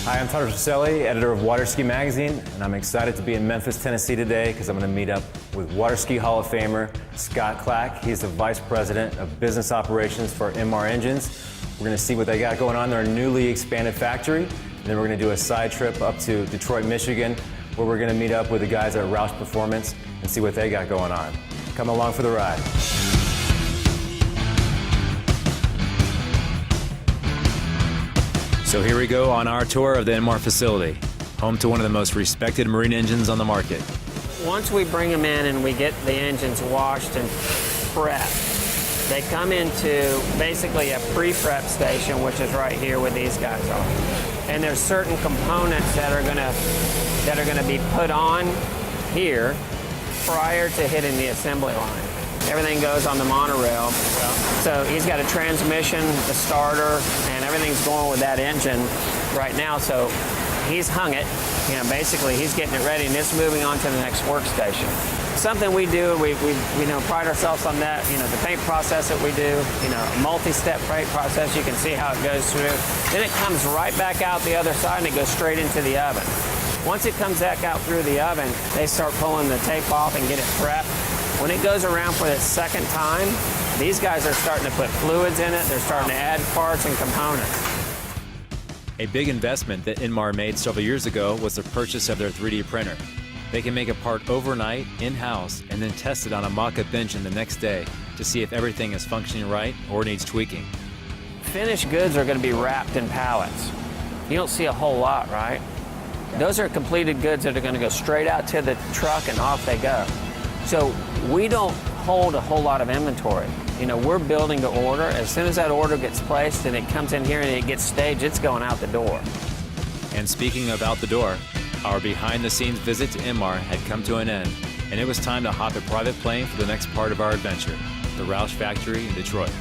Hi, I'm Tyler Traselli, editor of Water Ski Magazine, and I'm excited to be in Memphis, Tennessee today because I'm going to meet up with Water Ski Hall of Famer Scott Clack. He's the Vice President of Business Operations for Indmar Engines. We're going to see what they got going on in their newly expanded factory, and then we're going to do a side trip up to Detroit, Michigan, where we're going to meet up with the guys at Roush Performance and see what they got going on. Come along for the ride. So here we go on our tour of the Indmar facility, home to one of the most respected marine engines on the market. Once we bring them in and we get the engines washed and prepped, they come into basically a pre-prep station, which is right here where these guys are. And there's certain components that are gonna be put on here prior to hitting the assembly line. Everything goes on the monorail. So he's got a transmission, a starter, and everything's going with that engine right now. So he's hung it, basically he's getting it ready and it's moving on to the next workstation. Something we do, we pride ourselves on that, the paint process that we do, a multi-step paint process, you can see how it goes through. Then it comes right back out the other side and it goes straight into the oven. Once it comes back out through the oven, they start pulling the tape off and get it prepped. When it goes around for the second time, these guys are starting to put fluids in it, they're starting to add parts and components. A big investment that Indmar made several years ago was the purchase of their 3D printer. They can make a part overnight, in-house, and then test it on a mock-up engine the next day to see if everything is functioning right or needs tweaking. Finished goods are going to be wrapped in pallets. You don't see a whole lot, right? Those are completed goods that are going to go straight out to the truck and off they go. So we don't hold a whole lot of inventory. We're building to order. As soon as that order gets placed and it comes in here and it gets staged, it's going out the door. And speaking of out the door, our behind-the-scenes visit to Indmar had come to an end, and it was time to hop a private plane for the next part of our adventure, the Roush factory in Detroit.